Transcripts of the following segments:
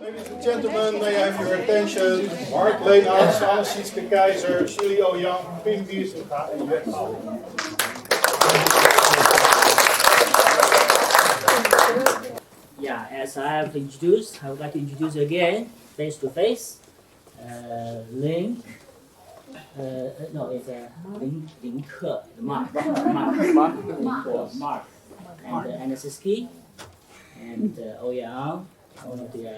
Ladies and gentlemen, may I have your attention? Mark Leenhouts, Anne Sytske Keijser, Julie Oyang, Pim, Wiersinga en Gao Made. Yeah, as I have introduced, I would like to introduce again, face to face, Link. No, it's Linke, Mark, and Anne Sytske, and Oyang, one of the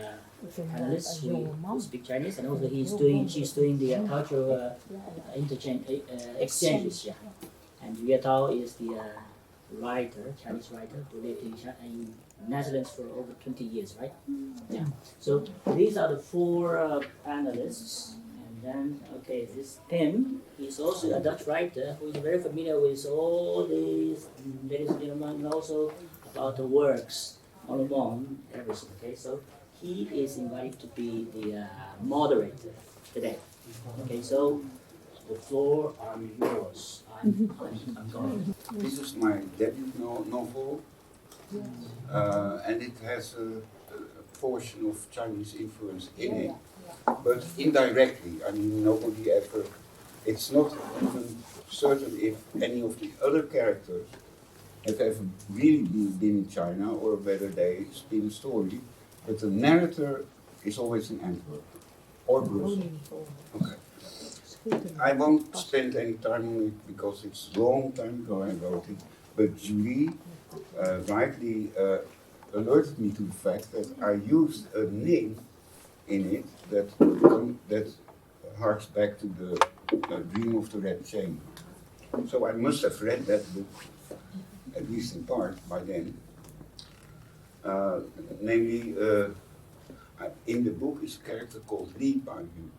panelists who speak Chinese, and also she's doing the cultural exchanges. Yeah. And Yetao is the writer, Chinese writer, who lived in Netherlands for over 20 years, right? Yeah. So these are the four panelists. And then, okay, this Pim, he's also a Dutch writer who is very familiar with all these, ladies and gentlemen, and also about the works, all along, everything, okay? So he is invited to be the moderator today. Okay, so the floor are yours. I'm going. This is my debut novel, and it has a portion of Chinese influence in it, but indirectly. I mean, nobody ever, it's not even certain if any of the other characters have ever really been in China or whether they spin a story, but the narrator is always in Antwerp or Brussels. Okay. I won't spend any time on it because it's a long time ago I wrote it, but Julie rightly alerted me to the fact that I used a name in it that harks back to the Dream of the Red Chamber. So I must have read that book, at least in part, by then. Namely, in the book is a character called Li Baiyu.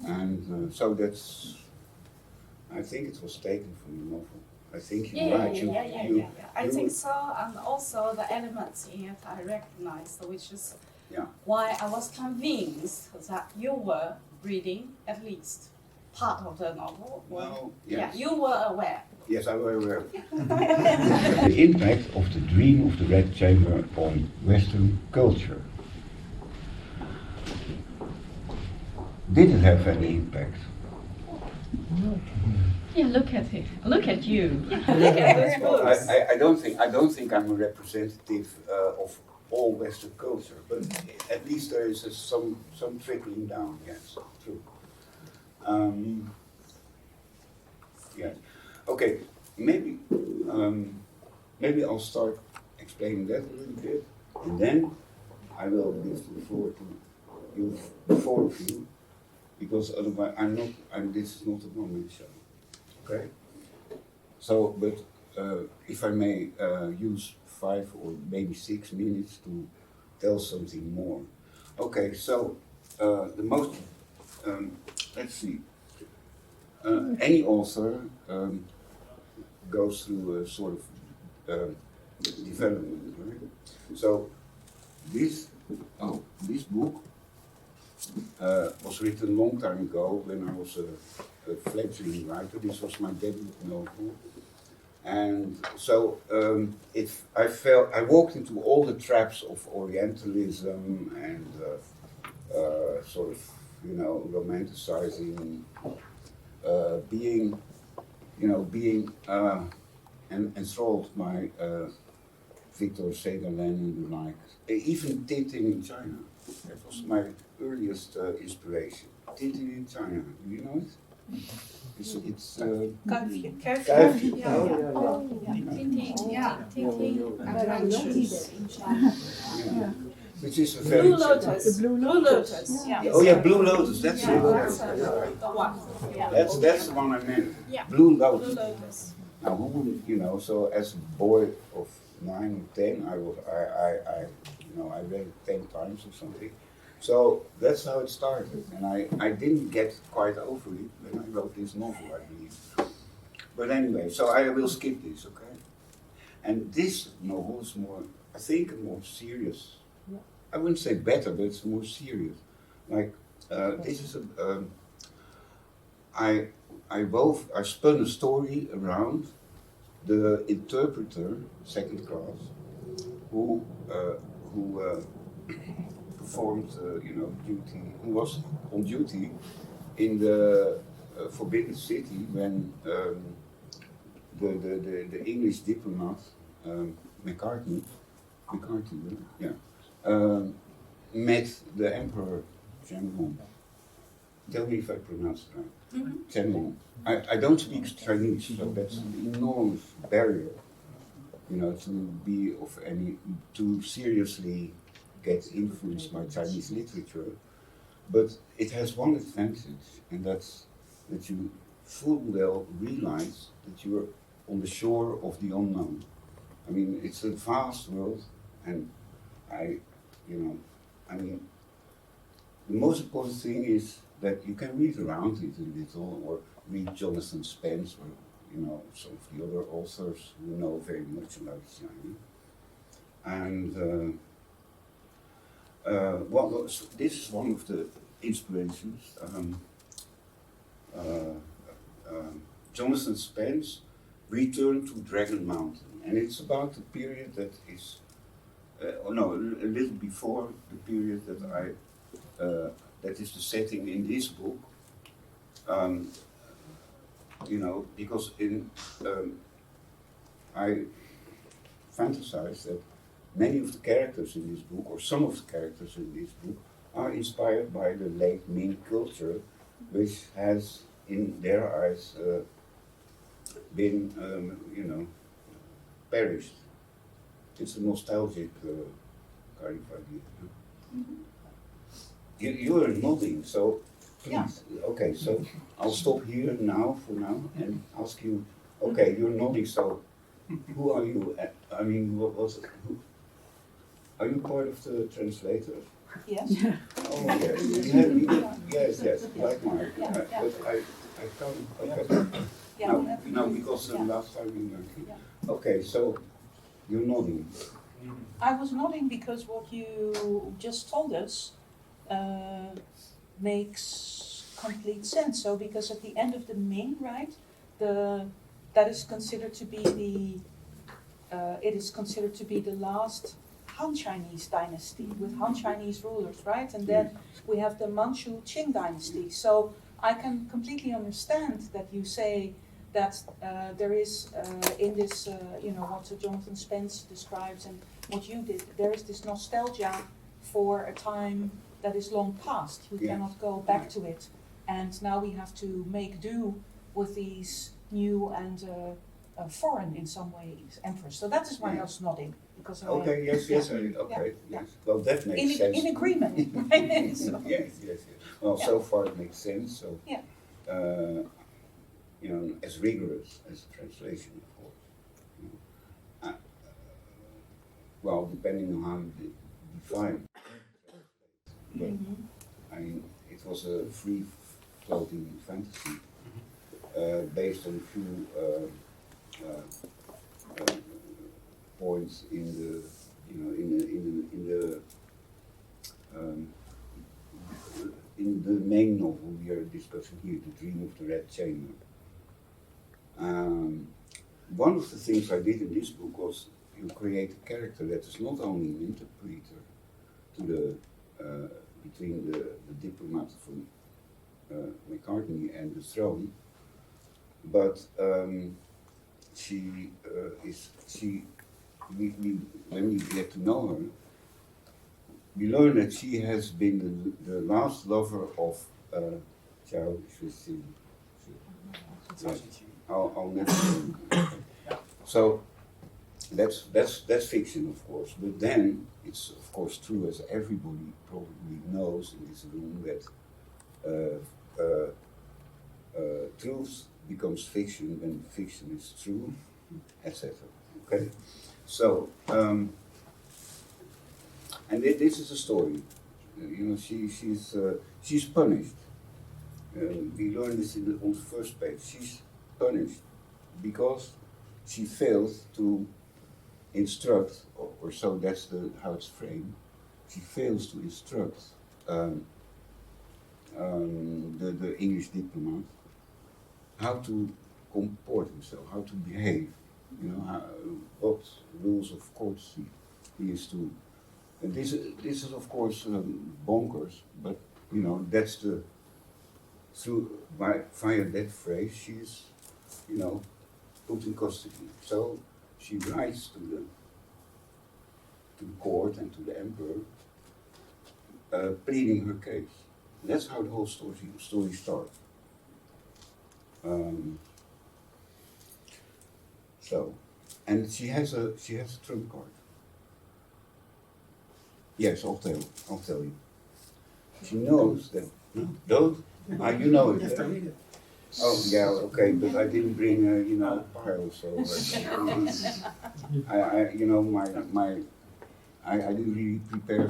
And so that's, I think it was taken from the novel. I think you're right. Yeah. I think so, and also the elements in it I recognized, which is why I was convinced that you were reading at least part of the novel. Well, yes. Yeah, you were aware. Yes, I was aware. The impact of the Dream of the Red Chamber on Western culture. Did it have any impact? Yeah, look at it. Look at you. Look at this book. I don't think I'm a representative of all Western culture, but at least there is some trickling down. Yes, true. Yes. Okay. Maybe I'll start explaining that a little bit, and then I will give the floor to you, the four of you. Because otherwise, this is not a one-man show, okay? So, but if I may use 5 or maybe 6 minutes to tell something more. Okay, so the most, let's see, any author goes through a sort of development, right? So this book was written a long time ago when I was a fledgling writer. This was my debut novel, and so I walked into all the traps of Orientalism and sort of, romanticizing, being enthralled by Victor Segalen and the like, even Tintin in China. That was my earliest inspiration. Tintin in China, do you know it? It's Tintin, which is a very Blue Lotus. Blue Lotus. Yeah. Oh yeah, Blue Lotus. That's it. That's the one. That's the one I meant. Yeah. Blue Lotus. Blue Lotus. Now, who wouldn't, so as a boy of 9 or 10, I read it 10 times or something. So that's how it started, and I didn't get quite over it when I wrote this novel, I believe. But anyway, so I will skip this, okay? And this novel is more, I think, more serious. I wouldn't say better, but it's more serious. Like, this is I spun a story around the interpreter, second class, who performed, duty. Who was on duty in the Forbidden City when the English diplomat McCarthy, met the Emperor Zhenghong. Tell me if I pronounce it right. Zhenghong. I don't speak Chinese, so that's an enormous barrier, to seriously get influenced by Chinese literature. But it has one advantage, and that's that you full well realize that you're on the shore of the unknown. I mean, it's a vast world, and the most important thing is that you can read around it a little, or read Jonathan Spence, or some of the other authors who know very much about China. And this is one of the inspirations. Jonathan Spence returned to Dragon Mountain, and it's about a period that is, a little before the period that is the setting in this book. Because I fantasize that many of the characters in this book, or some of the characters in this book, are inspired by the late Ming culture, which has, in their eyes, been, perished. It's a nostalgic kind of idea. You are nodding, so please. Yeah. Okay, so I'll stop here now for now and ask you. Okay, you're nodding. So, who are you? I mean, what was it? Are you part of the translators? Yes. Oh, yes. Yes. Like Mark. But I can't. Okay. Now, because last time you were here. Okay, so you're nodding. I was nodding because what you just told us makes complete sense. So, because at the end of the Ming, right, that is considered to be the last Han Chinese dynasty with Han Chinese rulers, right? And then we have the Manchu Qing dynasty. So I can completely understand that you say that there is in this, what Jonathan Spence describes and what you did, there is this nostalgia for a time that is long past. We cannot go back to it. And now we have to make do with these new and foreign, in some ways, emperors. So that is why I was nodding. Because yes. Well, that makes sense. In agreement, right? So. Yes. Well, so far it makes sense. So, as rigorous as a translation, of course. Well, depending on how you define. But I mean, it was a free-floating fantasy based on a few points in the main novel we are discussing here, The Dream of the Red Chamber. One of the things I did in this book was to create a character that is not only an interpreter to the between the diplomat from McCartney and the throne, but when we get to know her, we learn that she has been the last lover of Zhao Xuexin. I'll never know. So that's fiction, of course. But then it's of course true, as everybody probably knows in this room, that truth becomes fiction when fiction is true, etc. Okay, so and this is a story. She's punished. We learn this on the first page. She's punished because she failed to instruct, or so that's how it's framed. She fails to instruct the English diplomat how to comport himself, how to behave, what rules of courtesy he is to And this is of course bonkers, but you know that's the via that phrase she is, you know, put in custody. So she writes to the court and to the emperor, pleading her case. And that's how the whole story starts. So, and she has a trump card. Yes, I'll tell you. She knows that. No, don't. You know it. Yeah? Oh yeah, okay, but I didn't bring you know, a pile, so I you know I didn't really prepare.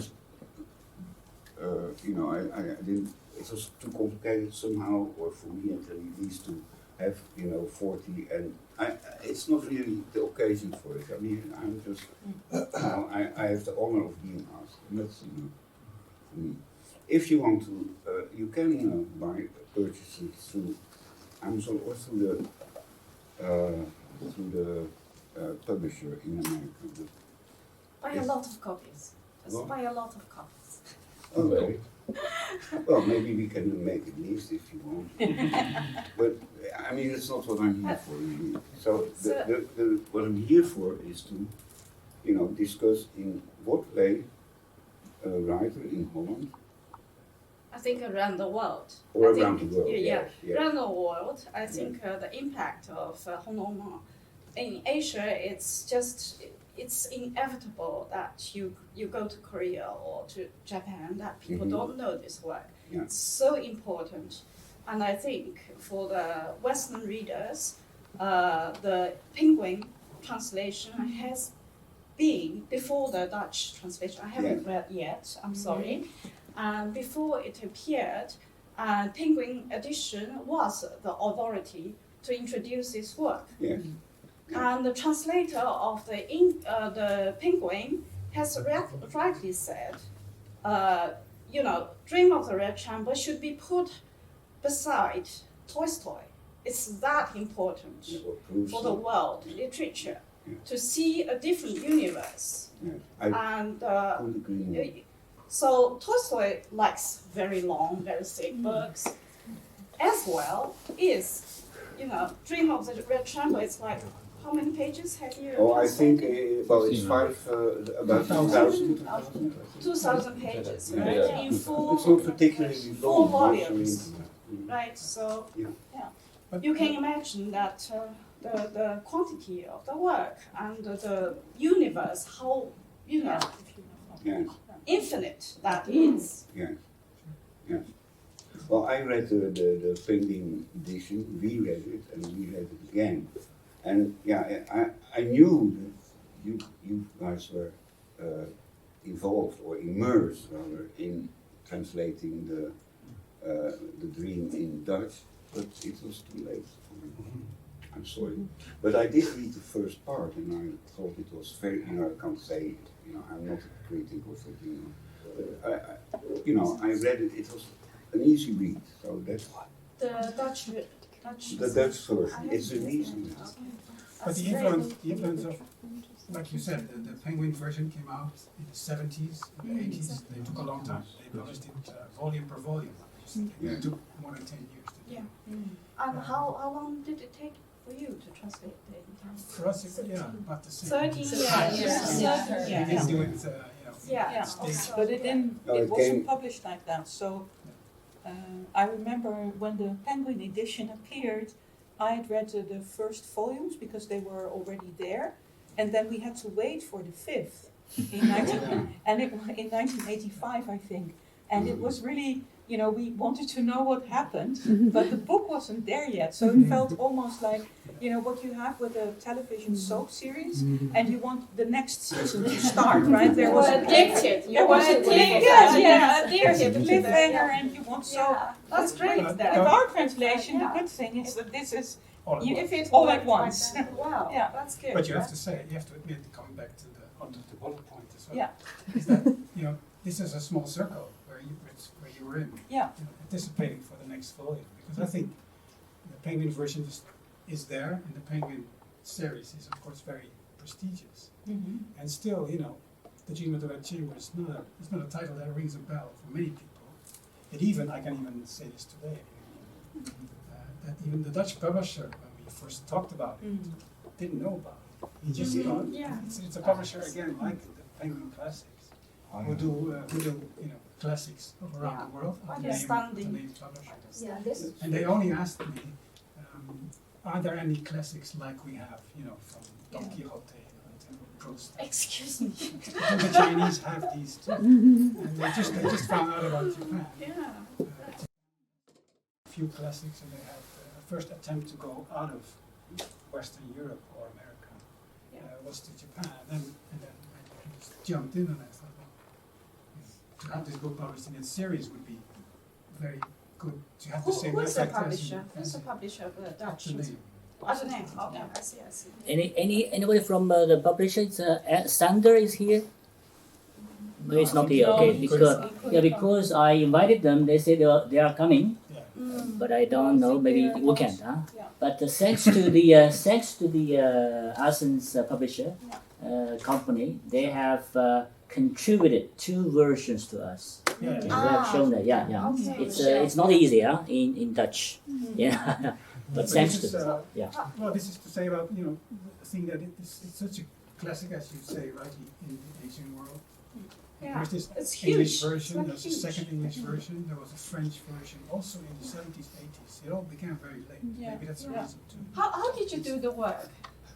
You know, I didn't. It was too complicated somehow, or for me at least, to have, you know, 40, and it's not really the occasion for it. I mean, I'm just, you know, I have the honor of being asked, and that's, you know, for me. If you want to, you can purchase it through Amazon or through the publisher in America. Buy a lot of copies. Just buy a lot of copies. Okay. Well, maybe we can make a list if you want. But I mean, it's not what I'm here for, really. So what I'm here for is to, you know, discuss in what way a writer in Holland, I think around the world. or I around think, the world, yeah, yes. around the world, I think the impact of Hongkong in Asia, it's inevitable that you go to Korea or to Japan, that people don't know this work. Yeah. It's so important. And I think for the Western readers, the Penguin translation has been before the Dutch translation. I haven't read yet, I'm sorry. And before it appeared, Penguin edition was the authority to introduce this work. Yes. And the translator of the Penguin has rightly said, you know, Dream of the Red Chamber should be put beside Tolstoy. It's that important for the world literature to see a different universe. Yes. And Couldn't agree more. so Tolstoy likes very long, very thick books. As well is, you know, Dream of the Red Chamber is like, how many pages have you? Oh, I think, translated? well, it's about 2,000. 2,000 pages, Yeah. right? Yeah. In It's full, not particularly Four long. volumes. right? So Yeah. you can imagine that the quantity of the work and the universe, how, you know, Yes. infinite that is. Yes. Yes. Well, I read the Penguin edition, we read it, and we read it again. And yeah, I knew that you guys were involved or immersed rather in translating the Dream in Dutch, but it was too late for me. I'm sorry. But I did read the first part and I thought it was very, you know, I can't say, you know, I'm not a critic or something. But you know, I read it, it was an easy read, so that's The Dutch the Dutch version. It's an easy read. But the influence of, like you said, the Penguin version came out in the 70s, in the 80s. They took a long time. They published it volume per volume. It took more than 10 years to do. And how long did it take for you to translate the entire? For us, it's about the same. 30 years. We didn't do it, Yeah. stage. But it didn't. No, It it wasn't came- published like that. So I remember when the Penguin edition appeared, I had read the first volumes because they were already there, and then we had to wait for the fifth in 1985, I think. And it was really, you know, we wanted to know what happened, but the book wasn't there yet. So it felt almost like, you know, what you have with a television soap series, and you want the next season to start, right? There was a addicted. there was a addicted to the cliffhanger, and you want so. Yeah, that's great. But- With Then. our translation, the good thing is that this is all at you, once. if it's all at once. Wow, Yeah. that's good. But you have to say, you have to admit, coming back to the bullet point as well, Yeah. is that, you know, this is a small circle where you were in, Yeah. you know, anticipating for the next volume. Because I think the Penguin version is there, and the Penguin series is of course very prestigious. And still, you know, the Dream of the Red Chamber is not a title that rings a bell for many people. I can even say this today, that even the Dutch publisher, when we first talked about it, didn't know about it. He just thought it's a publisher again like the Penguin Classics, who do classics around the world. The name publisher. And they only asked me, are there any classics like we have, from Don Quixote and Proust? Excuse me. Do the Chinese have these too? And they just found out about Japan. A few classics, and they had the first attempt to go out of Western Europe or America was to Japan, and then I just jumped in and I thought, to have this book published in its series would be very good to have the same Who's the effect publisher? Who's the publisher of the Dutch? the name. The name. Okay, I see. Anybody from the publisher? Sander is here. No, it's not here. Okay, because I invited them. They said they are coming, but I don't know. Maybe weekend, huh? Yeah. But thanks to the Athens publisher company, they have contributed 2 versions to us. We have shown that. Okay. It's not easy, in Dutch. But thanks to Well, this is to say about the thing that it's such a classic, as you say, right, in the Asian world. There's this It's English huge. version, It's there's a huge. second English version, there was a French version also in the 70s, 80s. It all began very late. Maybe that's the reason too. How did you do the work,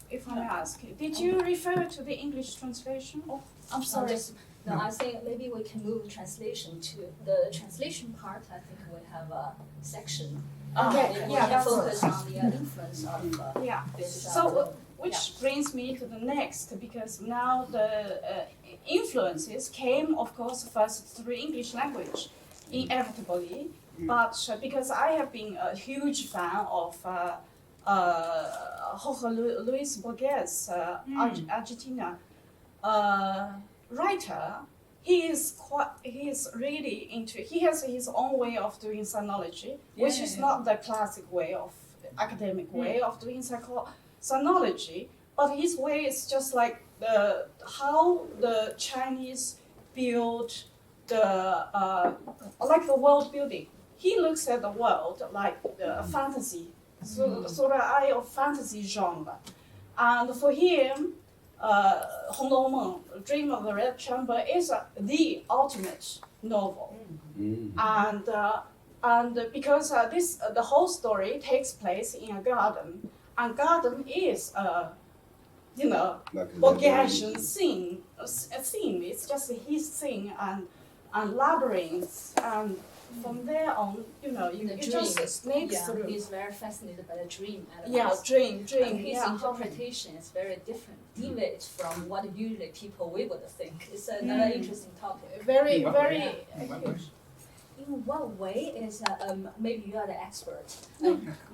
if I may ask? Did you refer to the English translation? Oh, I'm sorry. No, I think maybe we can move translation to the translation part. I think we have a section. Okay, We yeah, can that's focus on the influence of Yeah. this. So, which brings me to the next, because now the influences came, of course, first through English language, inevitably. But because I have been a huge fan of Jorge Luis Borges, Argentina writer, he is really into. He has his own way of doing sinology, which is not the classic way of academic way of doing sinology. But his way is just like how the Chinese build like the world building. He looks at the world like the fantasy, so the eye of fantasy genre, and for him. 红楼梦, Dream of the Red Chamber is the ultimate novel, and because the whole story takes place in a garden, and garden is Borgesian theme. It's just his thing and labyrinths, and from there on, you just sneak through. He's very fascinated by the dream element. Yeah, dream. And his interpretation is very different, deviates from what usually people we would think. It's another interesting topic. Very. In what way is maybe you are the expert?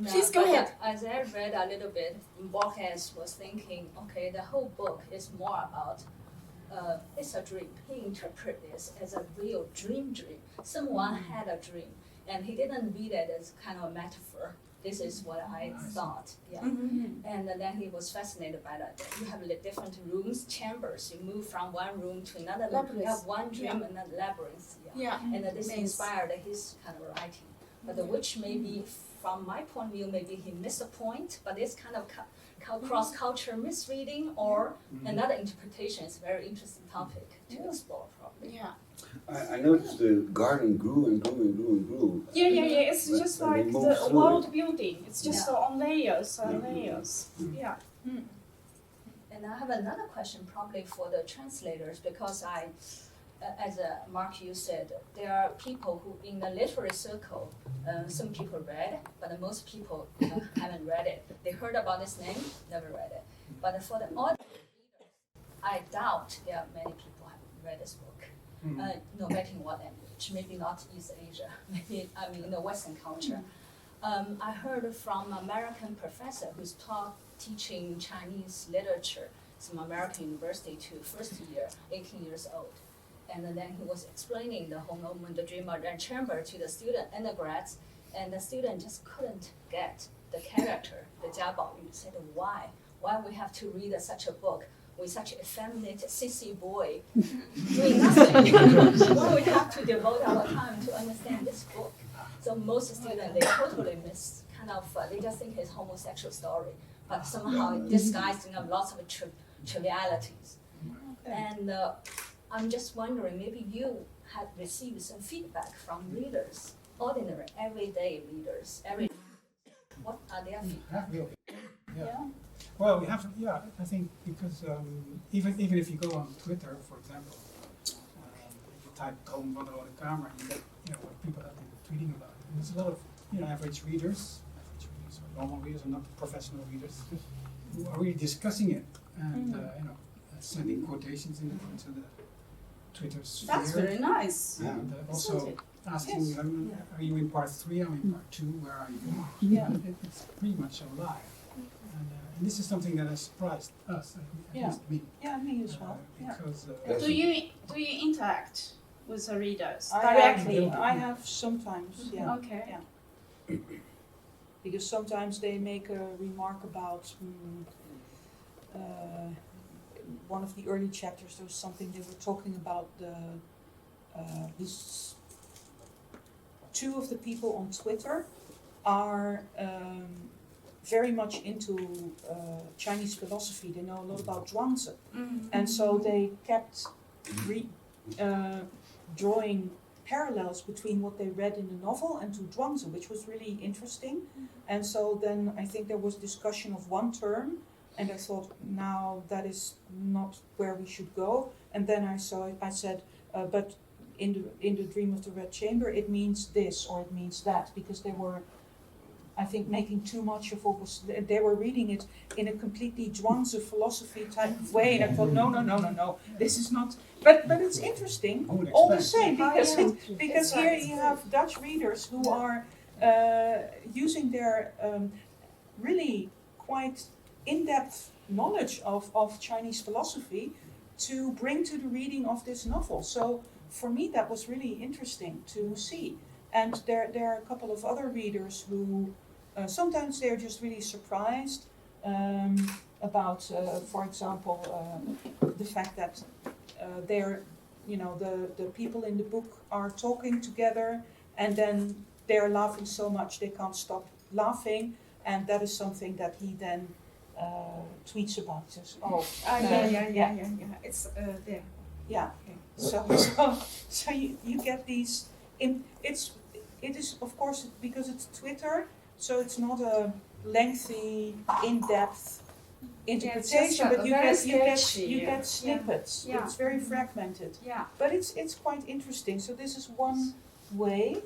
Please go ahead. As I read a little bit, Borges was thinking, okay, the whole book is more about it's a dream. He interpreted this as a real dream. Someone had a dream, and he didn't read it as kind of a metaphor. This is what I thought. Yeah. And then he was fascinated by that. You have different rooms, chambers. You move from one room to another. Labyrinth. You have one dream and then labyrinth. And this inspired his kind of writing. But which maybe, from my point of view, maybe he missed a point. But this kind of cross-culture misreading or another interpretation is a very interesting topic to explore, probably. I noticed the garden grew and grew and grew and grew. Yeah. It's just But like they the moved through world it. building. It's just on layers and layers. Yeah. And I have another question, probably for the translators, because as Mark, you said, there are people who, in the literary circle, some people read, but most people haven't read it. They heard about this name, never read it. But for the audience readers, I doubt there are many people who haven't read this book. No matter in what language, maybe not East Asia, maybe in the Western culture. I heard from an American professor who's teaching Chinese literature, some American university to first year, 18 years old. And then he was explaining the Hong Kong, the Dream of the Red Chamber to the student undergrads, and the student just couldn't get the character, the Jia Baoyu, said why we have to read such a book with such an effeminate, sissy boy doing nothing, when we have to devote our time to understand this book. So most students, they totally miss, they just think it's homosexual story, but somehow disguising of lots of trivialities. And I'm just wondering, maybe you had received some feedback from readers, ordinary, everyday readers. What are their feedback? Yeah. Well, we have, I think because even if you go on Twitter, for example, if you type Gao Made RodeKamer, you get what people have been tweeting about it. And there's a lot of average readers, or normal readers, or not professional readers, who are really discussing it and sending quotations into the Twitter sphere. That's very nice. And also asking, are you in part 3? I'm in part 2. Where are you? Yeah. It's pretty much alive. And this is something that has surprised us, at least me. Yeah, me as well. Because Do you interact with the readers I directly? have sometimes, yeah. Okay. Yeah. Because sometimes they make a remark about one of the early chapters. There was something they were talking about this. Two of the people on Twitter are very much into Chinese philosophy. They know a lot about Zhuangzi, and so they kept drawing parallels between what they read in the novel and to Zhuangzi, which was really interesting. And so then I think there was discussion of one term, and I thought, now that is not where we should go. And then I said, but in the Dream of the Red Chamber, it means this or it means that, because they were, I think, making too much of what was. They were reading it in a completely Zhuangzi philosophy type of way, and I thought, no, this is not. But it's interesting all the same, because here you have Dutch readers who are using their really quite in-depth knowledge of Chinese philosophy to bring to the reading of this novel. So for me, that was really interesting to see. And there are a couple of other readers who sometimes they're just really surprised about, for example, the fact that the people in the book are talking together, and then they're laughing so much they can't stop laughing, and that is something that he then tweets about. Says, Yeah. It's there. Yeah. So you get these. It is of course because it's Twitter, so it's not a lengthy, in-depth interpretation, but you get snippets. Yeah. It's very fragmented. Yeah. But it's quite interesting. So this is one way.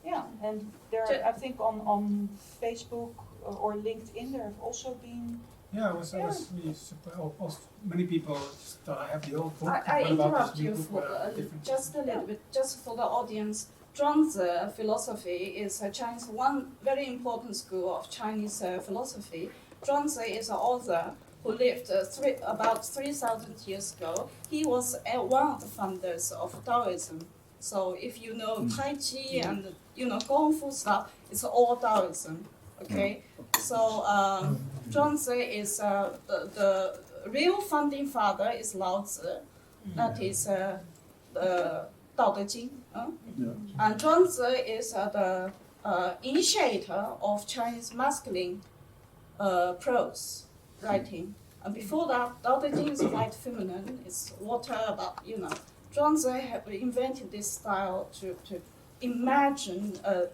Yeah, and there are, I think on Facebook or LinkedIn there have also been. I was really surprised. Many people thought I have the old book. I what about interrupt this new you book? for Different. just a little bit, just for the audience. Zhuangzi philosophy is Chinese one very important school of Chinese philosophy. Zhuangzi is an author who lived about 3,000 years ago. He was one of the founders of Taoism. So if you know Tai Chi and Kung Fu stuff, it's all Taoism. Okay, so Zhuangzi is the real founding father is Lao Tzu. That is the Dao De Jing. And Zhuangzi is the initiator of Chinese masculine prose writing. And before that, Dao De Jing is quite feminine. It's water about, Zhuangzi have invented this style to imagine a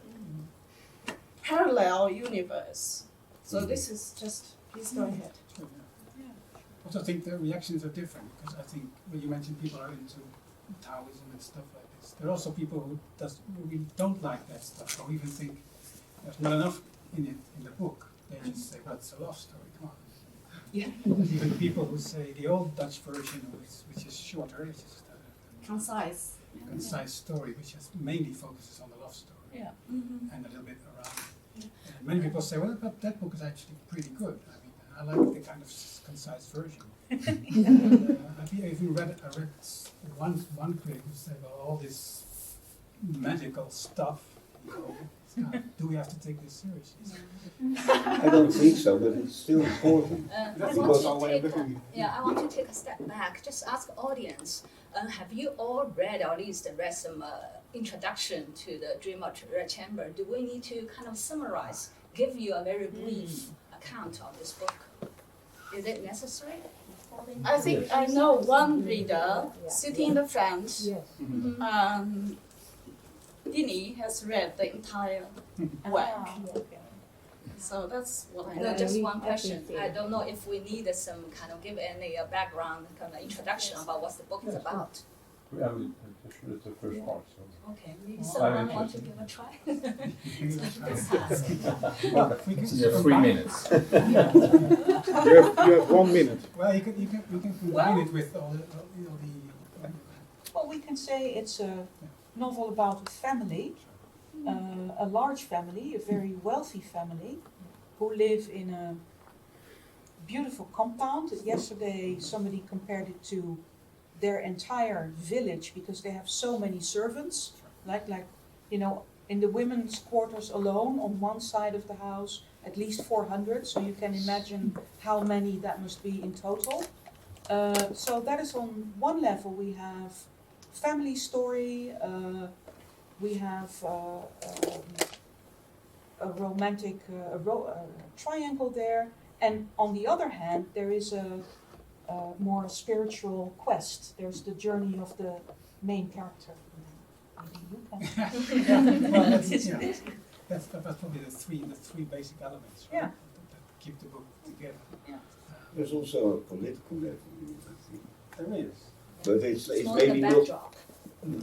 parallel universe. So this is just, please go ahead. I also think the reactions are different, because I think when you mentioned people are into Taoism and stuff like this, there are also people who really don't like that stuff, or even think there's not enough in it in the book. They just say, well, it's a love story, come on. Yeah. Even people who say the old Dutch version, which is shorter, it's just a Concise. concise story, which mainly focuses on the love story. Yeah. And a little bit around. And many people say, well, but that book is actually pretty good. I like the kind of concise version. I even read one critic who said, well, all this magical stuff, Do we have to take this seriously? I don't think so, but it's still important. I That's want because to our way of take looking at it. I want to take a step back. Just ask audience. Have you all read, or at least read some introduction to the Dream of Red Chamber? Do we need to kind of summarize, give you a very brief account of this book? Is it necessary? I think I know one reader sitting in the front. Dini has read the entire work. So that's what I know. No, just one question. I don't know if we need some kind of give any background, kind of introduction about what the book is about. Yeah, it's the first part. So. Okay, maybe someone want to give a try. You have 3 minutes. You have 1 minute. Well, you can combine it with all the Well, we can say it's a novel about a family, a large family, a very wealthy family, who live in a beautiful compound. Yesterday, somebody compared it to their entire village because they have so many servants, like in the women's quarters alone on one side of the house, at least 400. So you can imagine how many that must be in total. So that is on one level. We have family story. We have a romantic triangle there, and on the other hand, there is a more spiritual quest. There's the journey of the main character. Maybe you can. well, that's probably the three basic elements, right? Yeah. That keep the book together. Yeah. There's also a political level in it, I think. There is. But it's More maybe in the not. backdrop.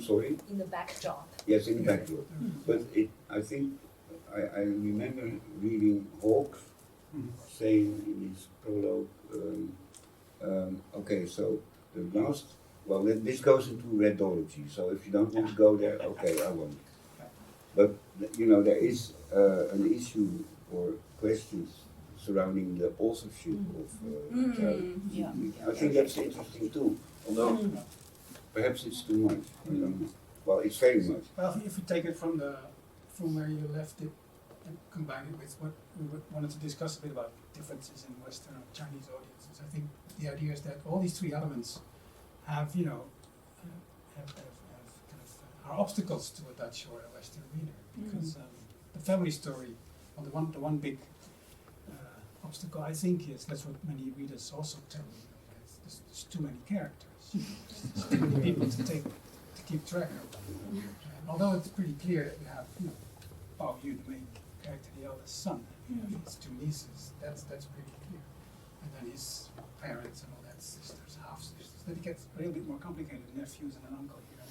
Sorry? In the backdrop. Yes, in the backdrop. But I think I remember reading Haag saying in his prologue, okay, so the last, well, this goes into redology, so if you don't want to go there, okay, I won't. But, there is an issue or questions surrounding the authorship of I think that's interesting too, although perhaps it's too much. I don't know. Well, it's very much. Well, if you take it from where you left it and combine it with what we wanted to discuss a bit about differences in Western or Chinese audiences, I think the idea is that all these three elements have, are obstacles to a Dutch or a Western reader, because the family story, well, the one big obstacle I think is, that's what many readers also tell me, there's too many characters, there's too many people to keep track of. Although it's pretty clear that we have, Pao Yu, the main character, the eldest son, and his two nieces, that's pretty clear. And then his parents and all that, sisters, half-sisters. Then it gets a little bit more complicated, nephews and an uncle here and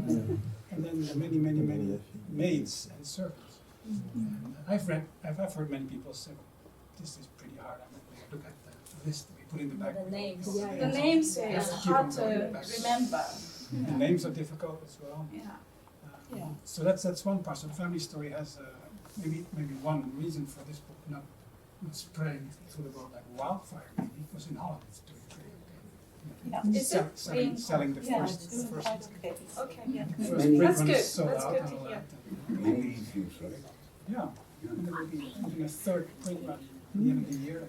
there. And then there are many maids and servants. And I've heard many people say, well, this is pretty hard. I mean, look at the list we put in the back. The names. The names are hard to remember. The names are difficult as well. Yeah. So that's one part. So the family story has maybe one reason for this book not spreading through the world like wildfire, maybe, because in Holland it's doing pretty okay. Yeah. Is it selling the Yeah, first it's doing quite okay. Okay. first Many- print That's run good. is sold That's out good and to all hear. that. Many reviews, right? Yeah. And there will be even a third print run at the end of the year.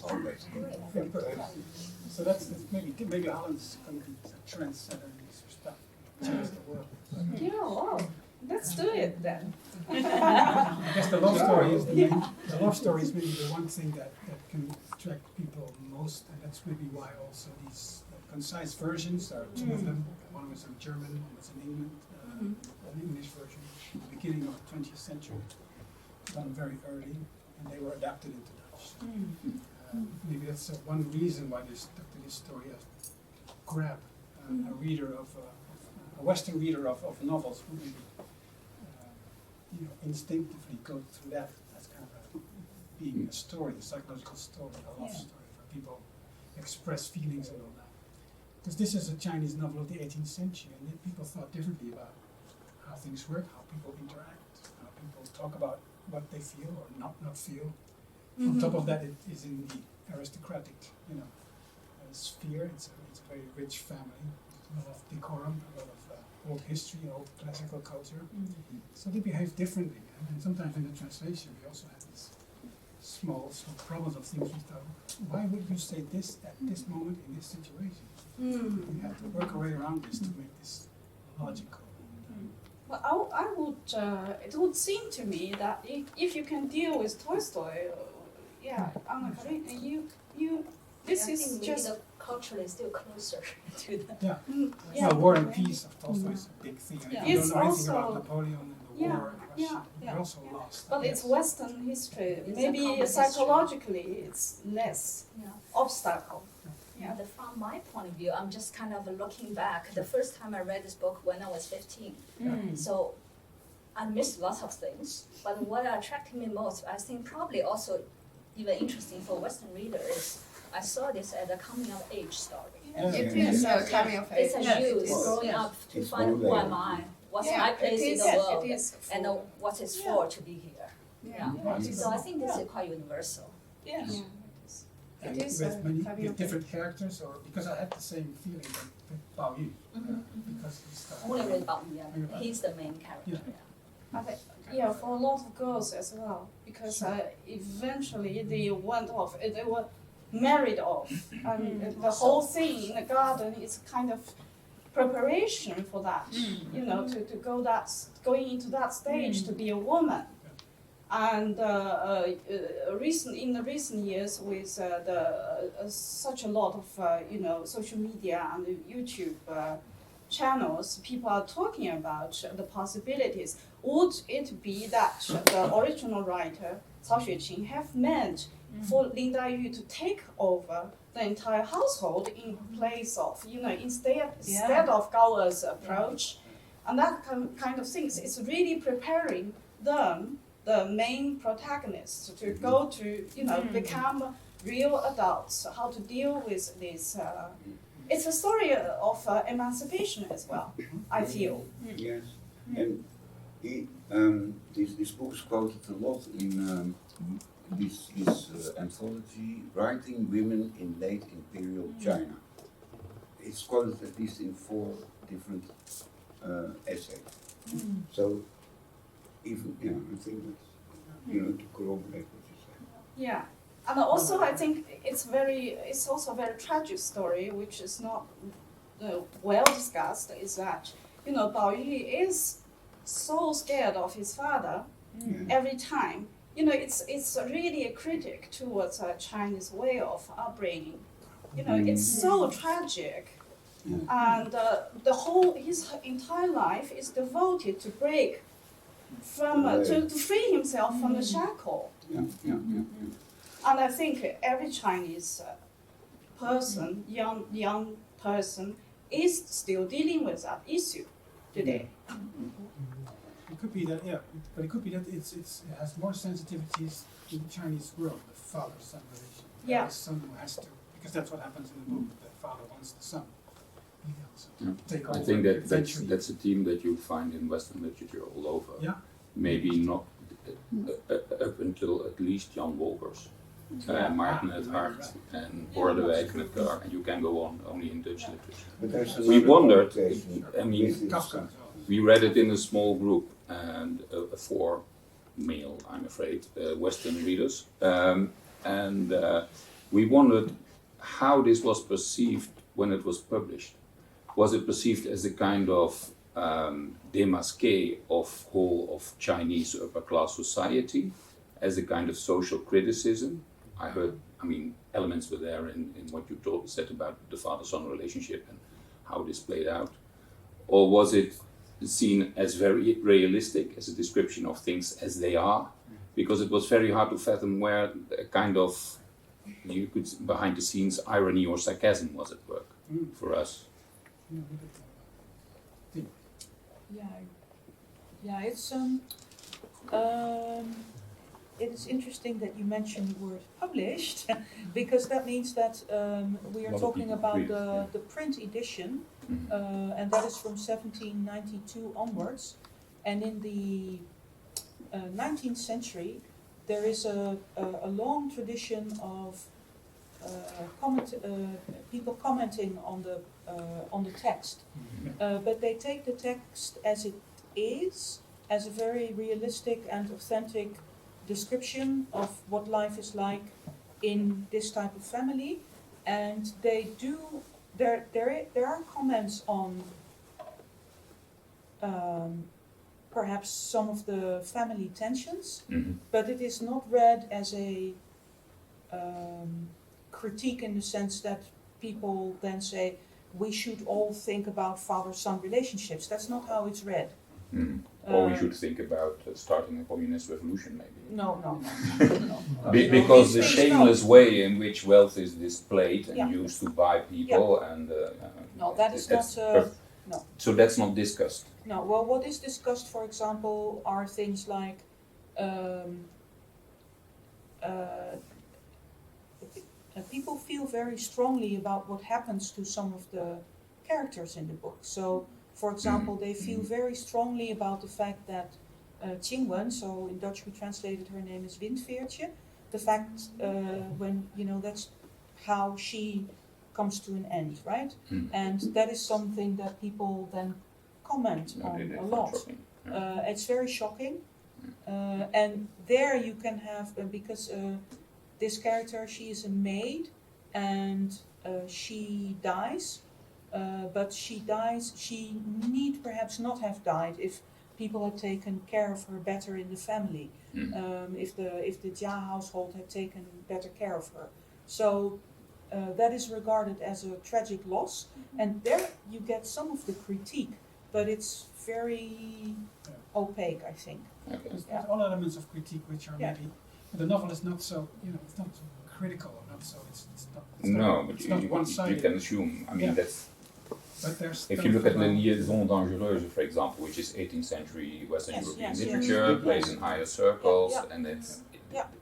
Oh, that's Very good. So that's maybe Holland's going to be a trendsetter in this respect, change the world. Yeah, wow. Let's do it then. I guess the love story is the love story is maybe the one thing that can attract people most, and that's maybe why also these concise versions, there are two of them. One was in German, one was in England, an English version, at the beginning of the 20th century, done very early, and they were adapted into Dutch. Maybe that's one reason why this story has grabbed a reader of a Western reader of novels who maybe instinctively go through that as kind of being a story, a psychological story, a love story where people express feelings and all that. Because this is a Chinese novel of the 18th century, and yet people thought differently about how things work, how people interact, how people talk about what they feel or not feel. On top of that, it is in the aristocratic, sphere. It's a very rich family. A lot of decorum, a lot of old history, old classical culture. So they behave differently. And sometimes in the translation we also have these small problems of things we thought, why would you say this at this moment in this situation? We have to work our way around this to make this logical. Well, I would. It would seem to me that if you can deal with Tolstoy, Anna Karenina, you. This is just culturally still closer to the. Yeah. Yeah. Well, War and Peace of Tolstoy is a big thing. And if you It's don't know anything also- about Napoleon and the war in Russia, you're also lost. But it's Western history. It's a Maybe common psychologically it's less Yeah. obstacle. Yeah. From my point of view, I'm just kind of looking back. The first time I read this book when I was 15, so I missed lots of things. But what attracted me most, I think probably also even interesting for Western readers, is I saw this as a coming of age story. It is a coming of age. It's a Yes, youth it is. growing Yes. up to It's find all who there. am I, what's Yeah, my it place in is. the Yes, world, it is and what it's for to be here. Yeah. So I think this is quite universal. Yes. And It is with many coming with of different characters, or because I had the same feeling with Bao Yu, because he's Only read about me. He's the main character. Yeah. I think, for a lot of girls as well, because eventually they went off, they were married off, and the whole thing in the garden is kind of preparation for that, to going into that stage to be a woman. And in the recent years, with such a lot of social media and YouTube channels, people are talking about the possibilities. Would it be that the original writer Cao Xueqin have meant for Lin Daiyu to take over the entire household in place of, instead of Gao's approach, and that kind of things? It's really preparing them, the main protagonists, to go to, become real adults, how to deal with this. It's a story of emancipation as well, I feel. Yes, and this book is quoted a lot in this anthology, Writing Women in Late Imperial China. It's quoted at least in 4 different essays. So even I think that's to corroborate what you say. Yeah, and also I think it's also a very tragic story, which is not well discussed. Is that Bao Yu is so scared of his father every time. It's really a critic towards a Chinese way of upbringing. It's so tragic, and his entire life is devoted to break from to free himself from the shackle. And I think every Chinese person, young person, is still dealing with that issue today. It could be that, but it could be that it has more sensitivities in the Chinese world, the father-son relation. Yeah. The son who has to, because that's what happens in the book. The father wants the son. Take over I think eventually. that's a theme that you find in Western literature all over. Yeah. Maybe not up until at least Jan Wolkers, Maarten het Hart, and Bordewijk met Gar, and you can go on only in Dutch literature. But there's We another wondered, connotation I mean, with this, Kafka. we read it in a small group, and 4 male, I'm afraid, Western readers, and we wondered how this was perceived when it was published. Was it perceived as a kind of démasqué of Chinese upper class society, as a kind of social criticism? I heard, elements were there in what you said about the father-son relationship and how this played out. Or was it seen as very realistic, as a description of things as they are? Because it was very hard to fathom where a kind of, you could, behind the scenes, irony or sarcasm was at work for us. It is interesting that you mentioned the word published, because that means that we are talking about the print edition, and that is from 1792 onwards. And in the 19th century, there is a long tradition of people commenting on the on the text. But they take the text as it is, as a very realistic and authentic description of what life is like in this type of family, and they do. There are comments on perhaps some of the family tensions, but it is not read as a critique in the sense that people then say we should all think about father-son relationships. That's not how it's read. Or we should think about starting a communist revolution, maybe. No. Because the shameless way in which wealth is displayed and Yeah. used to buy people, and No, that is that's not. No. So that's not discussed. No. Well, what is discussed, for example, are things like people feel very strongly about what happens to some of the characters in the book. So, for example, they feel very strongly about the fact that Qingwen, so in Dutch we translated her name as Windveertje, the fact when, that's how she comes to an end, right? And that is something that people then comment on a lot. It's very shocking. And there you can have, because this character, she is a maid and she dies, but she need perhaps not have died if people had taken care of her better in the family, if the Jia household had taken better care of her. So that is regarded as a tragic loss, and there you get some of the critique, but it's very opaque, I think. There's all elements of critique which are maybe, the novel is not so, it's not critical, or not so, it's not, but it's not you one-sided. can assume, I mean, that's, But there's if you look at Les Liaisons Dangereuses, for example, which is 18th century Western European literature, plays in higher circles, and it's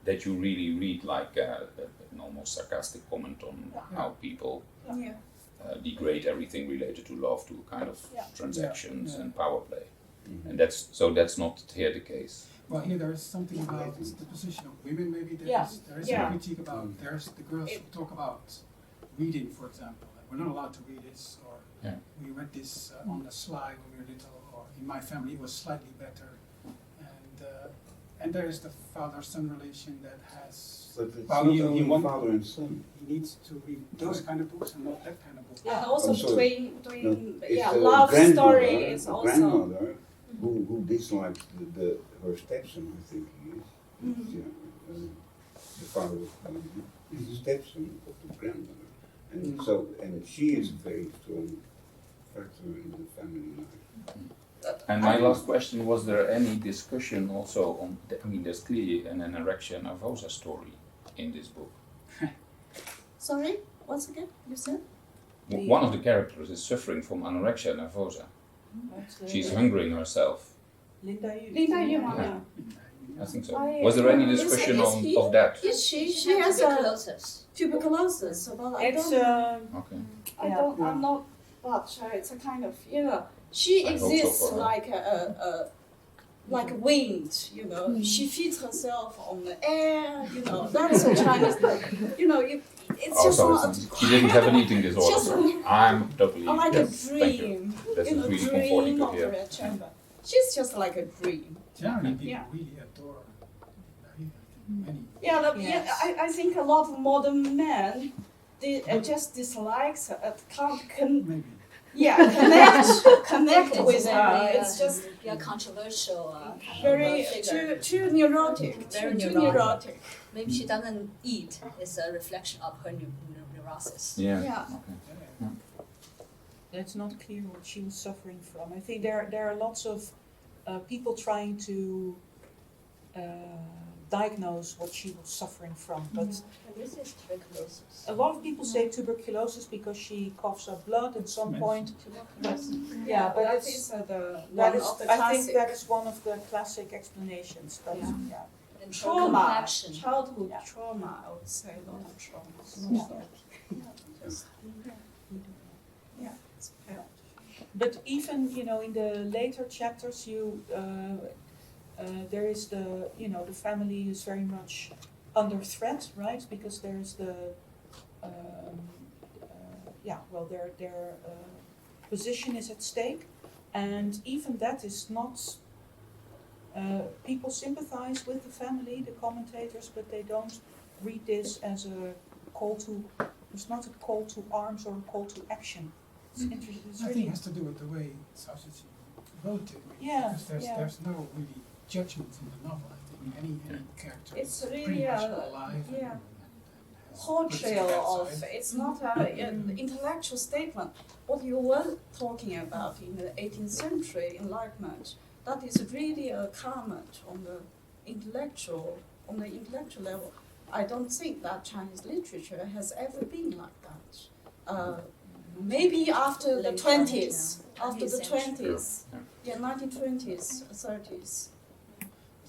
that you really read like an almost sarcastic comment on how people degrade everything related to love to kind of transactions and power play. And that's not here the case. Well, here there is something about the position of women, maybe there is a critique about, there's the girls who talk about reading, for example. We're not allowed to read this, or we read this on the sly when we were little, or in my family it was slightly better. And there is the father-son relation that has. But it's not only father and son. He needs to read those kind of books and not that kind of books. And also doing It's love story is a also. grandmother who dislikes her stepson, I think he is. The father is the stepson of the grandmother, and she is a very strong factor in the family life. And my last question, was there any discussion also on, there's clearly an anorexia nervosa story in this book. Sorry, once again, you said? One of the characters is suffering from anorexia nervosa. She's hungering herself. Linda Yeah. I think so. Was there any discussion of that? She has tuberculosis. Well, I'm not, but it's a kind of, she exists like a wind, She feeds herself on the air, That's a Chinese thing. It's just not. She didn't have an eating disorder. I'm totally. Like a dream. That's really comforting to hear. She's just like a dream. Generally, people really adore. I think a lot of modern men, just dislikes her, can't connect with her. It's just controversial. Very too neurotic. Very neurotic. Maybe she doesn't eat. It's a reflection of her neurosis. Yeah. It's not clear what she was suffering from. I think there are lots of people trying to diagnose what she was suffering from, but This is tuberculosis. a lot of people say tuberculosis because she coughs up blood at some point. But But but that it's, is the that one is, of the I think classic that is one of the classic explanations. But And trauma, compassion. childhood trauma. I would say a lot of trauma. It's bad. But even in the later chapters, there is the family is very much under threat, right? Because there's their position is at stake, and even that is not. People sympathize with the family, the commentators, but they don't read this as a call to. It's not a call to arms or a call to action. It's interesting. I think it has to do with the way Sytske wrote it. Because there's no really judgment in the novel. I think any character It's is really pretty much a- alive. yeah. And Portrayal of side. it's not an intellectual statement. What you were talking about in the 18th century Enlightenment, that is really a comment on the intellectual level. I don't think that Chinese literature has ever been like that. Maybe after the Late 20s, after 20th the century. 20s, 1920s, 30s.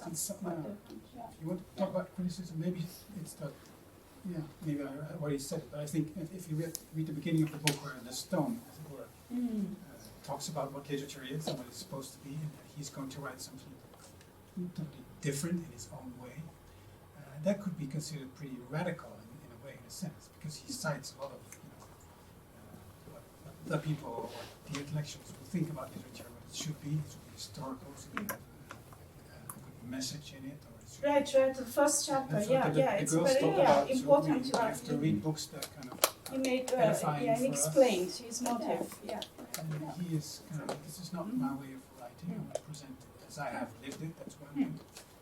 And so, if you want to talk about criticism, maybe it's that. Yeah, maybe I already said it, but I think if you read the beginning of the book where the stone, as it were, talks about what literature is and what it's supposed to be, and that he's going to write something totally different in his own way, that could be considered pretty radical in a way, in a sense, because he cites a lot of what the people or the intellectuals will think about literature, what it should be historical, it should have a good message in it. Right, the first chapter, That's what it's the girls very talk about. important So to we have to read books that kind of He made, edifying he for us. explained his motive, And he is kind of, this is not my way of writing, I want to present it as I have lived it, that's one thing.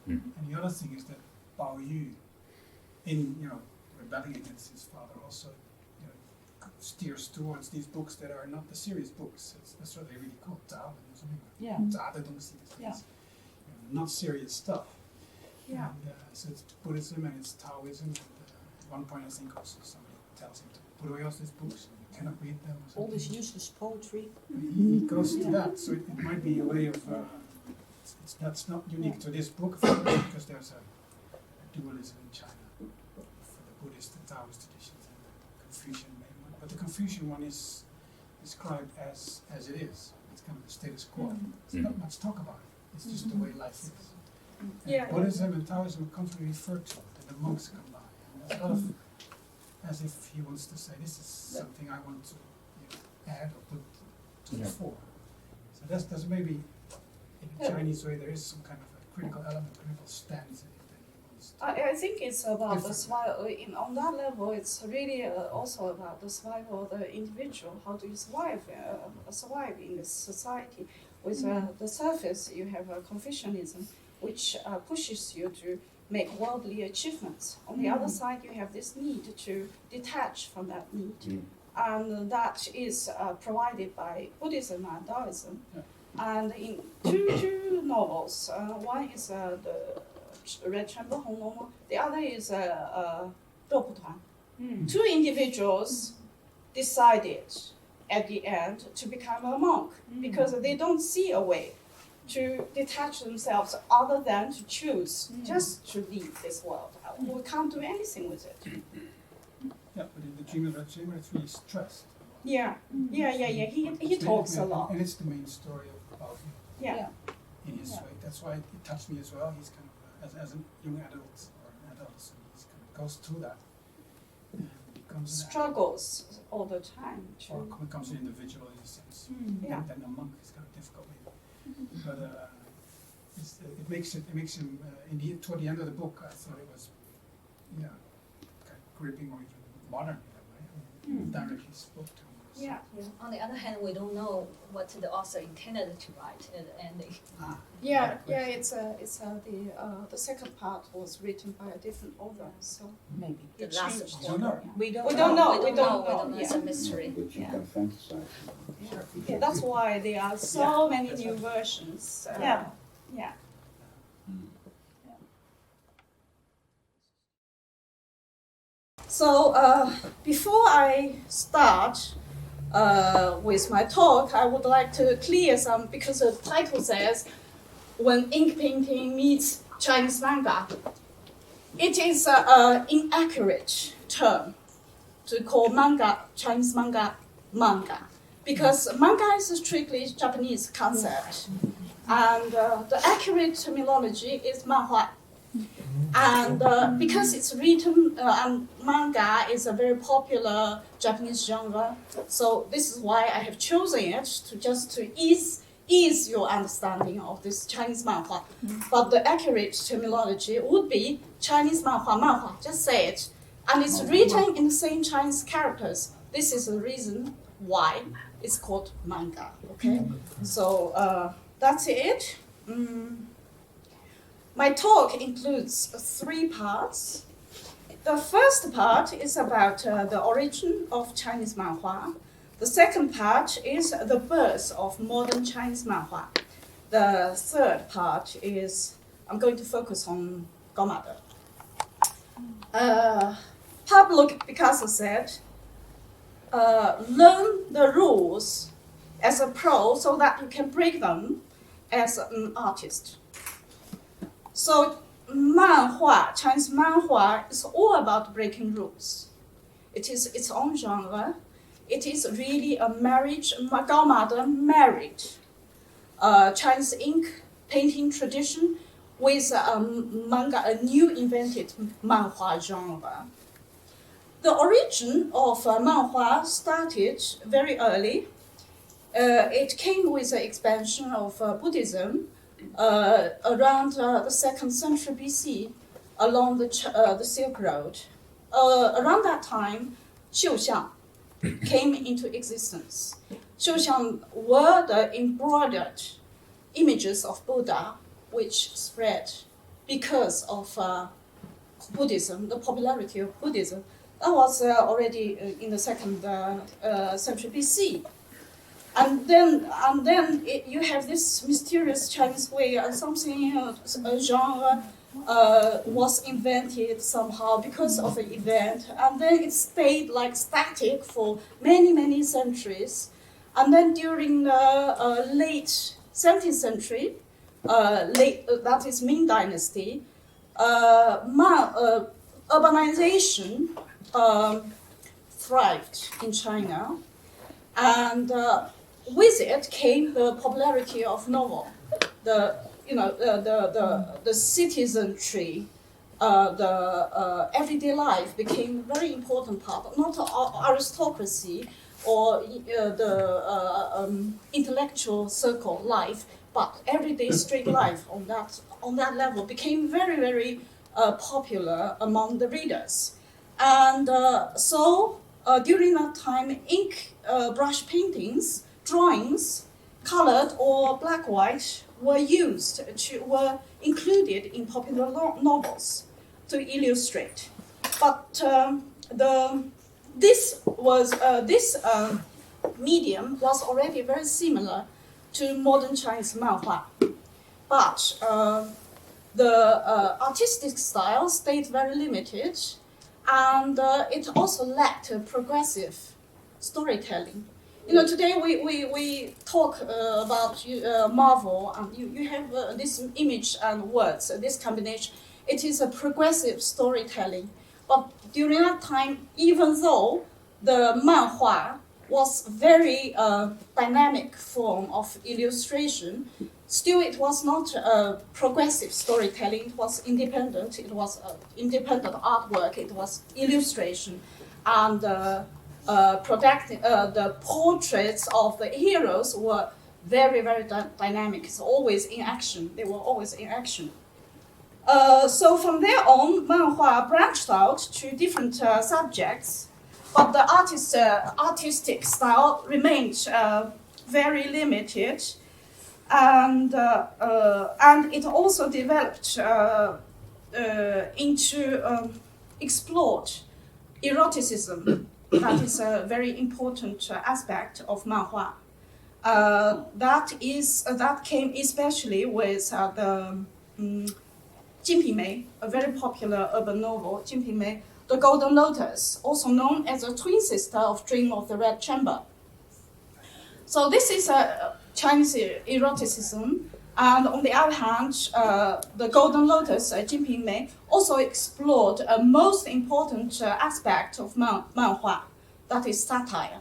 And the other thing is that Bao Yu, in rebelling against his father, also steers towards these books that are not the serious books. That's what they really call Tao, not serious stuff. Yeah. And, so it's Buddhism and it's Taoism. And at one point, I think also somebody tells him to put away all these books. You cannot read them. Or All this something. useless poetry. He goes to that, so it might be a way of. That's not unique to this book, because there's a dualism in China for the Buddhist and Taoist traditions and the Confucian main one. But the Confucian one is described as it is. It's kind of the status quo. There's not much talk about it. It's just the way life is. And Buddhism and Taoism are constantly referred to, and the monks come by. And there's a lot of, as if he wants to say, this is something I want to add or put to the fore. So that's maybe, in the Chinese way, there is some kind of a critical element, critical stance that he wants to. I think it's about the survival. On that level, it's really also about the survival of the individual. How do you survive in this society? With the surface, you have Confucianism, which pushes you to make worldly achievements. On the other side, you have this need to detach from that need. And that is provided by Buddhism and Taoism. And in two novels, one is the Red Chamber, Hongchang, the other is Droom. Two individuals decided at the end to become a monk because they don't see a way to detach themselves other than to choose just to leave this world. We can't do anything with it. Yeah, but in the Dream of Red Chamber, it's really stressed. Yeah. He talks a lot. And it's the main story of Yeah. in his way. That's why it touched me as well. He's kind of, as a young adult or an adult, so he's kind of goes through that. And becomes Struggles all the time. or becomes an individual in a sense. Yeah. Then a monk is kind of difficult. But it makes him toward the end of the book. I thought it was kind of gripping or even modern in a way. Directly spoke to him. Yeah. On the other hand, we don't know what the author intended to write at the ending. The second part was written by a different author, so Maybe. The it last changed. quarter. We don't We know. don't know. We don't know. Yeah. It's a mystery. But you can fantasize. Yeah, that's why there are so many new versions. Yeah. So before I start with my talk, I would like to clear some, because the title says, when ink painting meets Chinese manga. It is an inaccurate term to call manga, Chinese manga, because manga is a strictly Japanese concept, and the accurate terminology is manhua. And because it's written, and manga is a very popular Japanese genre, so this is why I have chosen it to ease your understanding of this Chinese manhua. But the accurate terminology would be Chinese manhua, just say it. And it's written in the same Chinese characters. This is the reason why it's called manga, okay? So that's it. My talk includes 3 parts. The first part is about the origin of Chinese manhua. The second part is the birth of modern Chinese manhua. The third part is, I'm going to focus on Gao Made. Pablo Picasso said, learn the rules as a pro so that you can break them as an artist. So manhua, Chinese manhua, is all about breaking rules. It is its own genre. It is really a marriage. Gao Made married Chinese ink painting tradition with manga, a new invented manhua genre. The origin of manhua started very early. It came with the expansion of Buddhism around the 2nd century BC along the Silk Road. Around that time, Huang came into existence. Huang were the embroidered images of Buddha which spread because of Buddhism, the popularity of Buddhism. That was already in the 2nd century BC. And then you have this mysterious Chinese way, a genre was invented somehow because of an event, and then it stayed like static for many centuries. And then during the late 17th century, that is Ming Dynasty, urbanization thrived in China, and with it came the popularity of novel, the citizenry, the everyday life became a very important part, not aristocracy or the intellectual circle life, but everyday street life on that level became very popular among the readers. And so during that time, ink brush paintings, drawings, colored or black white, were included in popular novels to illustrate. But this medium was already very similar to modern Chinese manhua, but the artistic style stayed very limited, and it also lacked progressive storytelling. Today we talk about Marvel, and you have this image and words, this combination. It is a progressive storytelling. But during that time, even though the manhua was very dynamic form of illustration, still it was not progressive storytelling. It was independent. It was independent artwork. It was illustration, and the portraits of the heroes were very dynamic. It's always in action. They were always in action. So from there on, manhua branched out to different subjects, but the artistic style remained very limited, and it also developed into explored eroticism. That is a very important aspect of manhua. That came especially with the Pim, a very popular urban novel, Pim, The Golden Lotus, also known as a twin sister of Dream of the Red Chamber. So this is a Chinese eroticism, and on the other hand, The Golden Lotus, Pim, also explored a most important aspect of manhua, that is satire.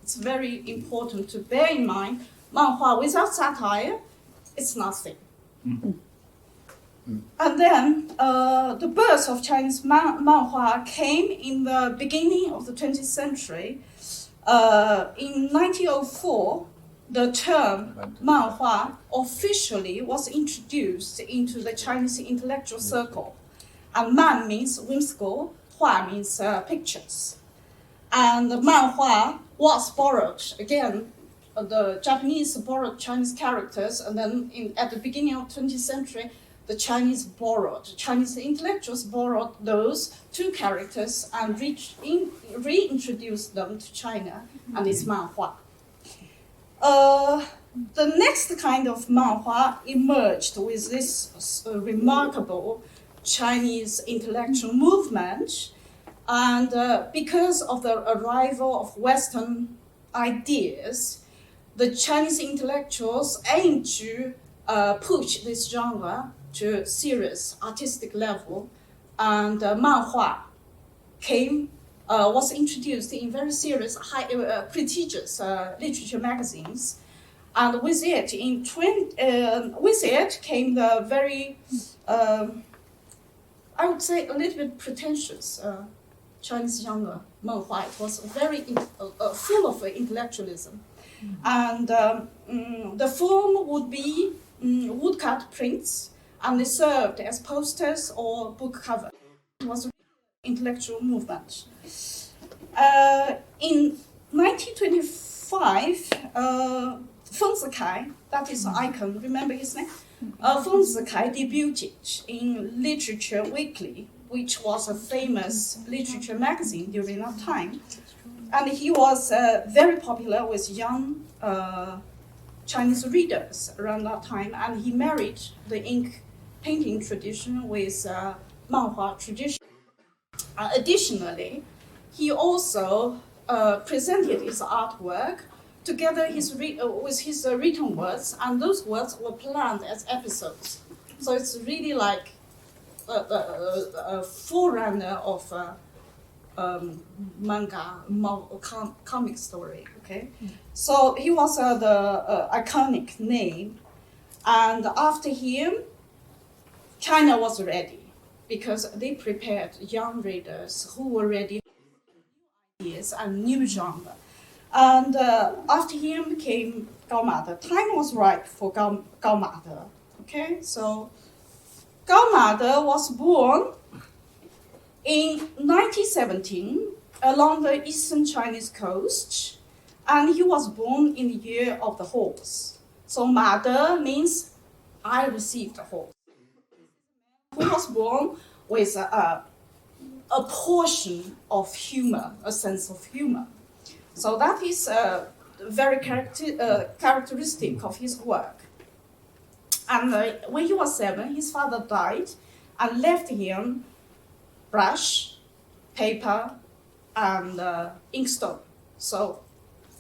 It's very important to bear in mind, manhua without satire, it's nothing. And then the birth of Chinese manhua came in the beginning of the 20th century. In 1904, the term manhua officially was introduced into the Chinese intellectual circle. And man means whimsical, hua means pictures. And manhua was borrowed, again, the Japanese borrowed Chinese characters, and then at the beginning of the 20th century, the Chinese intellectuals borrowed those two characters and reintroduced them to China, and it's manhua. The next kind of manhua emerged with this remarkable Chinese intellectual movement, and because of the arrival of Western ideas, the Chinese intellectuals aimed to push this genre to serious artistic level, and manhua was introduced in very serious, prestigious literature magazines, and with it came the very, I would say, a little bit pretentious Chinese genre, manhua. It was very full of intellectualism. And the form would be woodcut prints, and they served as posters or book covers. It was an intellectual movement. In 1925, Feng Zikai, that is an icon, remember his name? Feng Zikai debuted in Literature Weekly, which was a famous literature magazine during that time. And he was very popular with young Chinese readers around that time, and he married the ink painting tradition with manhua tradition. Additionally, he also presented his artwork together with his written words, and those words were planned as episodes. So it's really like a forerunner of manga, comic story, okay? So he was the iconic name, and after him, China was ready, because they prepared young readers who were ready for ideas and new genre. And after him came Gao Made. Time was ripe for Gao Made, okay? So Gao Made was born in 1917 along the eastern Chinese coast, and he was born in the year of the horse. So Made means I received a horse. He was born with a portion of humor, a sense of humor. So that is very characteristic of his work. And when he was 7, his father died and left him brush, paper, and inkstone. So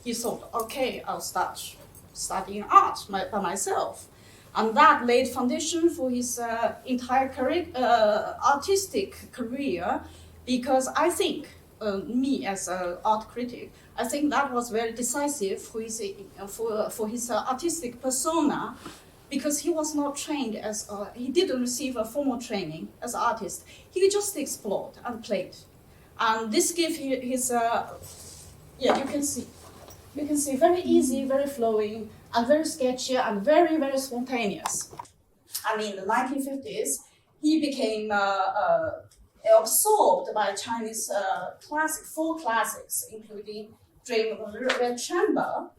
he thought, okay, I'll start studying art by myself. And that laid foundation for his entire artistic career, because I think, me as an art critic, I think that was very decisive for his artistic persona, because he was not trained he didn't receive a formal training as an artist. He just explored and played. And this gave his, you can see very easy, very flowing, and very sketchy, and very, very spontaneous. And in the 1950s, he became absorbed by Chinese four classics, including Dream, Red Chamber,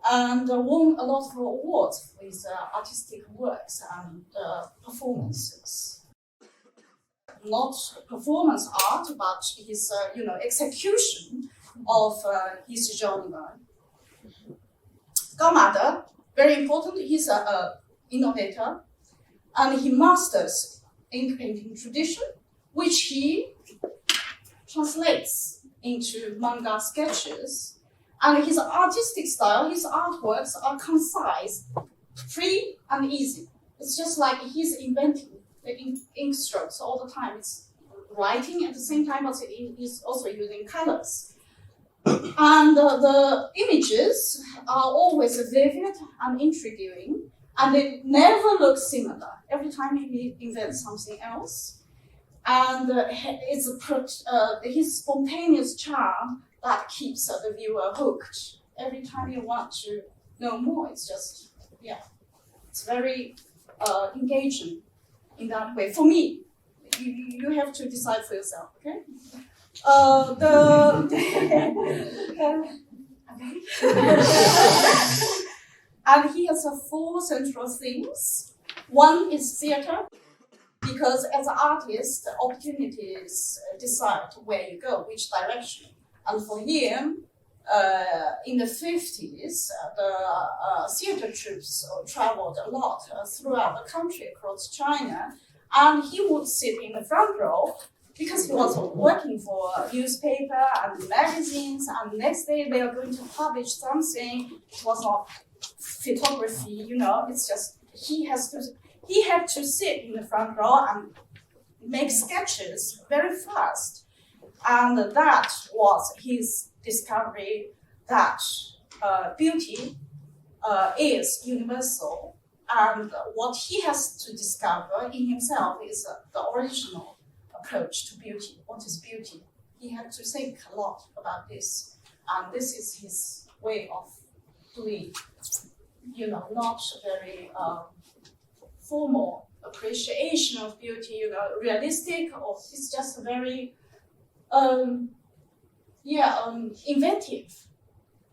and won a lot of awards for his artistic works and performances. Not performance art, but his execution of his genre. Gao Made, very important, he's an innovator, and he masters ink painting tradition, which he translates into manga sketches. And his artistic style, his artworks are concise, free, and easy. It's just like he's inventing the ink strokes all the time. It's writing at the same time, but he's also using colors. And the images are always vivid and intriguing, And they never look similar. Every time he invents something else. And it's his spontaneous charm that keeps the viewer hooked. Every time you want to know more, it's just, it's very engaging in that way. For me, you have to decide for yourself, okay? And he has 4 central themes. One is theater, because as an artist, opportunities decide where you go, which direction. And for him, in the 50s, the theater troops traveled a lot throughout the country, across China, and he would sit in the front row because he was working for a newspaper and magazines, and the next day they are going to publish something. It was not photography, it's just he had to sit in the front row and make sketches very fast. And that was his discovery that beauty is universal, and what he has to discover in himself is the original approach to beauty. What is beauty? He had to think a lot about this, and this is his way of doing, not very formal appreciation of beauty, realistic, or it's just very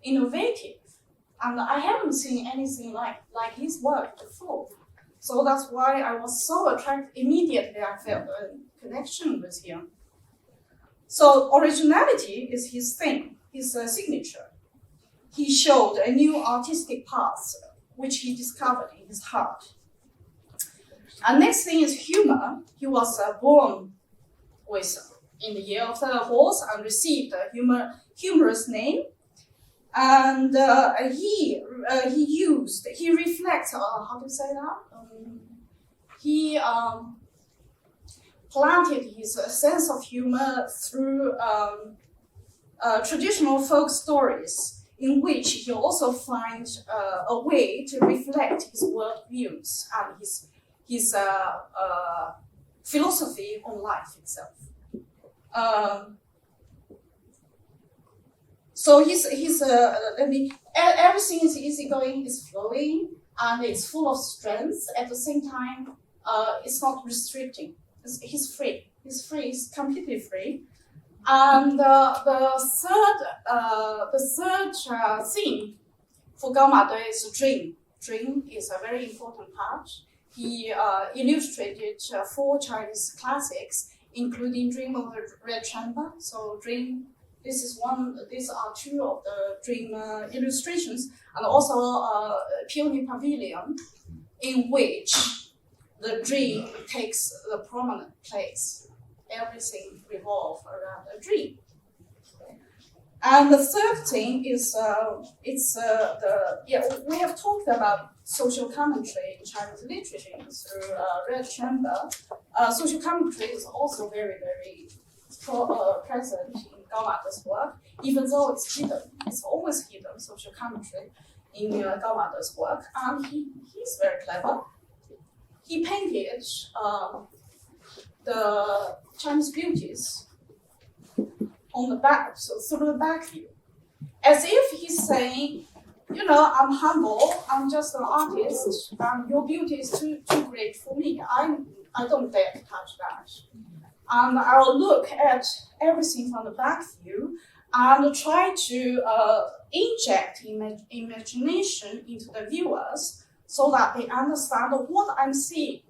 innovative. And I haven't seen anything like his work before. So that's why I was so attracted. Immediately I felt a connection with him. So originality is his thing, his signature. He showed a new artistic path, which he discovered in his heart. And next thing is humor. He was born in the year of the horse and received a humorous name. And he reflects, how to say that? He planted his sense of humor through traditional folk stories, in which he also finds a way to reflect his world views and his philosophy on life itself. So everything is easygoing, is flowing, and it's full of strength. At the same time, it's not restricting. He's free. He's completely free. And the third theme for Gao Made is Dream. Dream is a very important part. He illustrated 4 Chinese classics, including Dream of the Red Chamber. So Dream. These are 2 of the Dream illustrations, and also Peony Pavilion, in which the dream takes the prominent place. Everything revolves around a dream. And the third thing is we have talked about social commentary in Chinese literature through Red Chamber. Social commentary is also very, very present in Gao Made's work, even though it's hidden. It's always hidden, social commentary, in Gao Made's work. And he's very clever. He painted the Chinese beauties on the back, so through the back view, as if he's saying, I'm humble, I'm just an artist, and your beauty is too great for me. I don't dare to touch that. And I'll look at everything from the back view and try to inject imagination into the viewers so that they understand what I'm seeing.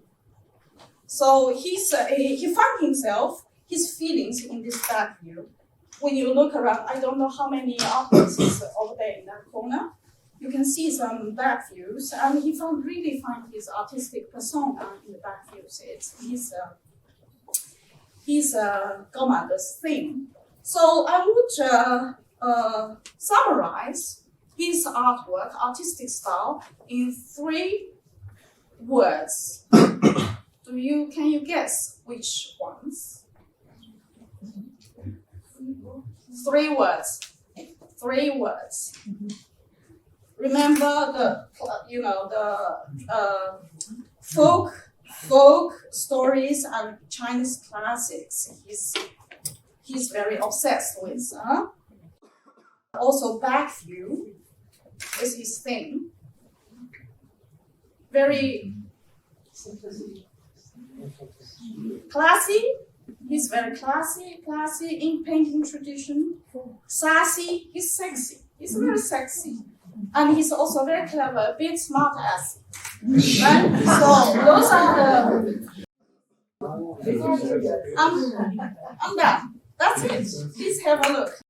So he found himself, his feelings in this back view. When you look around, I don't know how many artists over there in that corner. You can see some back views, and he really found his artistic persona in the back views. It's his Gao Made's theme. So I would summarize his artwork, artistic style, in 3 words. Can you guess which ones? 3 words. 3 words. remember the folk stories and Chinese classics. He's very obsessed with. Also, back view is his thing. Very classy. He's very classy in painting tradition. Sassy. He's sexy. He's very sexy. And he's also very clever, a bit smart ass. Right? So those are the. I'm done. That's it. Please have a look.